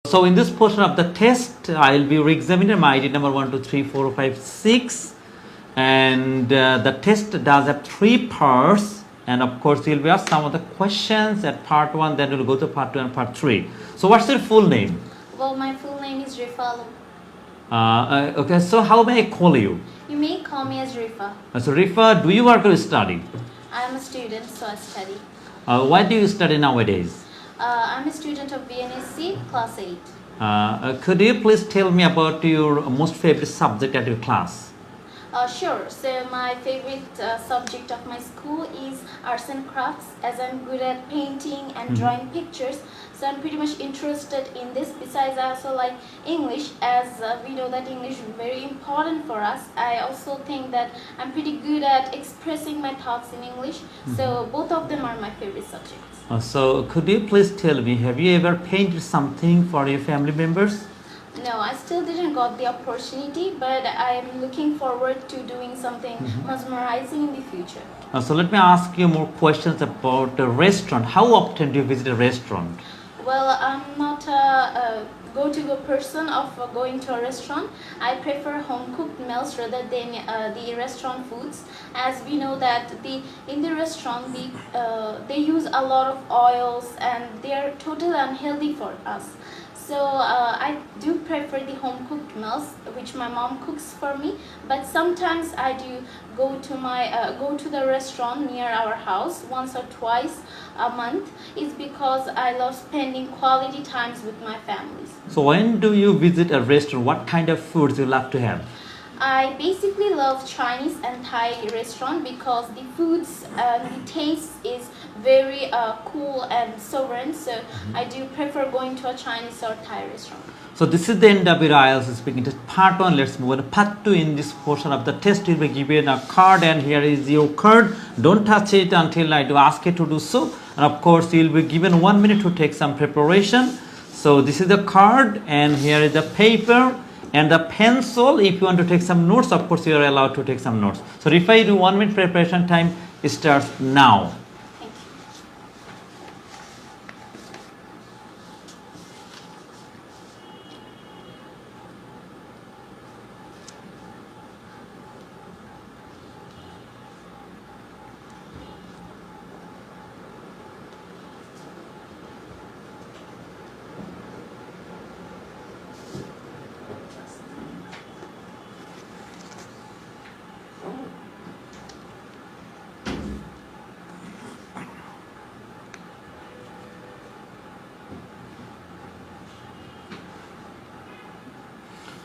So in this portion of the test, I will be re-examining my ID number 1, 2, 3, 4, 5, 6. And the test does have 3 parts. And of course, you'll be asked some of the questions at part 1, then we'll go to part 2 and part 3. So what's your full name? Well, my full name is Rifa. Okay, so how may I call you? You may call me as Rifa. So Rifa, do you work or study? I am a student, so I study. What do you study nowadays? I'm a student of BNSC, class 8. Could you please tell me about your most favorite subject at your class? Sure. So my favorite subject of my school is arts and crafts, as I'm good at painting and drawing pictures. So I'm pretty much interested in this. Besides, I also like English, as we know that English is very important for us. I also think that I'm pretty good at expressing my thoughts in English. So both of them are my favorite subjects. So could you please tell me, have you ever painted something for your family members? No, I still didn't got the opportunity, but I'm looking forward to doing something mesmerizing in the future. So let me ask you more questions about the restaurant. How often do you visit a restaurant? Well, I'm not a go-to-go person of going to a restaurant. I prefer home-cooked meals rather than the restaurant foods, as we know that in the restaurant they use a lot of oils and they are totally unhealthy for us. So I do prefer the home-cooked meals, which my mom cooks for me. But sometimes I do go to the restaurant near our house once or twice a month. Is because I love spending quality times with my families. So when do you visit a restaurant? What kind of foods you love to have? I basically love Chinese and Thai restaurant because the foods and the taste is very cool and sovereign. So I do prefer going to a Chinese or Thai restaurant. So this is the end of your IELTS speaking test part 1. Let's move on to part 2. In this portion of the test, you'll be given a card, and here is your card. Don't touch it until I do ask you to do so. And of course, you'll be given 1 minute to take some preparation. So this is the card, and here is the paper and the pencil. If you want to take some notes, of course you are allowed to take some notes. So if I do 1 minute preparation time, it starts now. Thank you.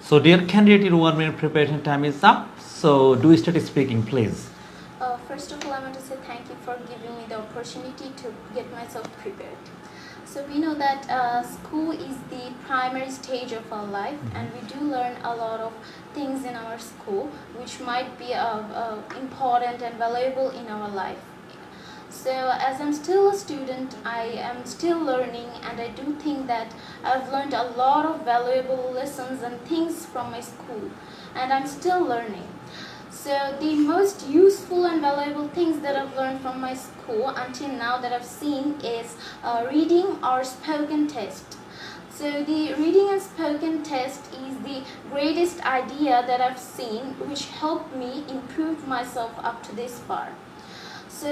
So dear candidate, your 1 minute preparation time is up. So do start speaking, please. First of all, I want to say thank you for giving me the opportunity to get myself prepared. So we know that school is the primary stage of our life, and we do learn a lot of things in our school which might be important and valuable in our life. So as I'm still a student, I am still learning, and I do think that I've learned a lot of valuable lessons and things from my school, and I'm still learning. So the most useful and valuable things that I've learned from my school until now that I've seen is reading or spoken test. So the reading and spoken test is the greatest idea that I've seen, which helped me improve myself up to this far. So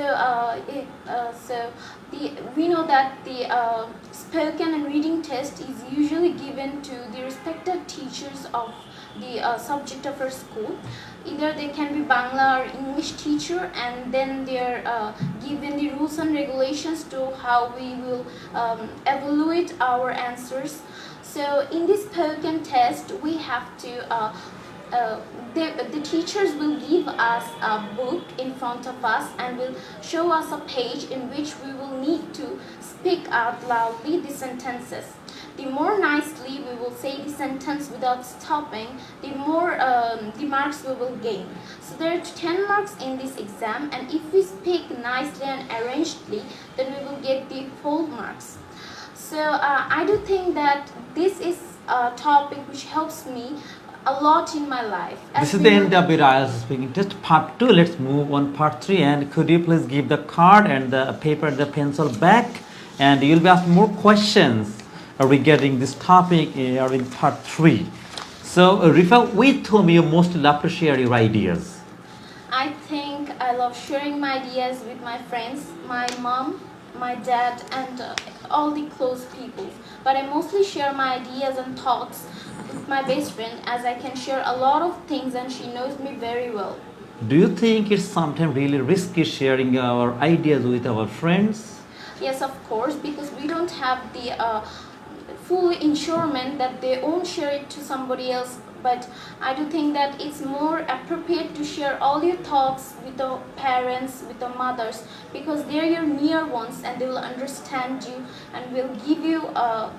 we know that the spoken and reading test is usually given to the respected teachers of the subject of our school. Either they can be Bangla or English teacher, and then they are given the rules and regulations to how we will evaluate our answers. So in this spoken test, we have to the teachers will give us a book in front of us and will show us a page in which we will need to speak out loudly the sentences. The more nicely we will say the sentence without stopping, the more the marks we will gain. So there are 10 marks in this exam, and if we speak nicely and arrangedly, then we will get the full marks. So I do think that this is a topic which helps me a lot in my life. This is the end of your IELTS speaking test part 2. Let's move on part 3. And could you please give the card and the paper and the pencil back, and you'll be asked more questions. regarding this topic in part 3. So, Rifa, with whom you most love to share your ideas? I think I love sharing my ideas with my friends, my mom, my dad, and all the close people. But I mostly share my ideas and thoughts with my best friend, as I can share a lot of things and she knows me very well. Do you think it's sometimes really risky sharing our ideas with our friends? Yes, of course, because we don't have the full ensurement that they won't share it to somebody else. But I do think that it's more appropriate to share all your thoughts with the parents, with the mothers, because they're your near ones and they will understand you and will give you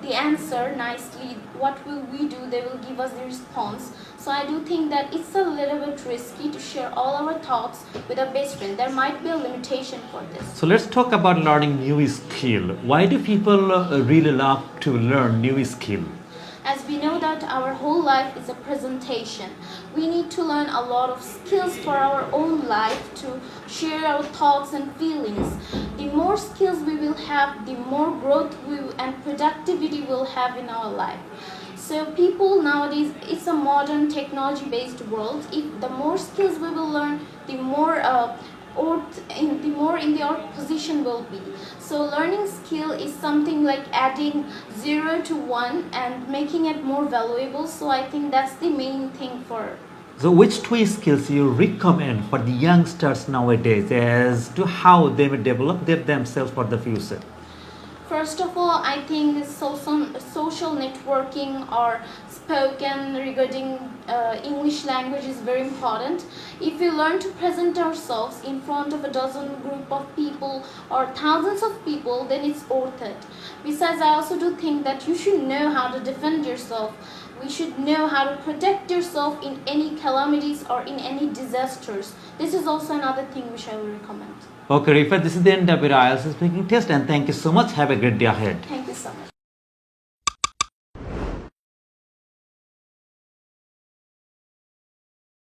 the answer nicely. What will we do? They will give us the response. So I do think that it's a little bit risky to share all our thoughts with a best friend. There might be a limitation for this. So let's talk about learning new skill. Why do people really love to learn new skill? As we know that our whole life is a presentation, we need to learn a lot of skills for our own life to share our thoughts and feelings. The more skills we will have, the more growth and productivity we'll have in our life. So people nowadays, it's a modern technology-based world. If the more skills we will learn, the more in our position will be. So learning skill is something like adding 0 to 1 and making it more valuable. So I think that's the main thing for. So which two skills you recommend for the youngsters nowadays as to how they may develop themselves for the future? First of all, I think social networking or spoken regarding English language is very important. If we learn to present ourselves in front of a dozen group of people or thousands of people, then it's worth it. Besides, I also do think that you should know how to defend yourself. We should know how to protect yourself in any calamities or in any disasters. This is also another thing which I will recommend. Okay, Rifa, this is the end of your IELTS speaking test, and thank you so much. Have a great day ahead. Thank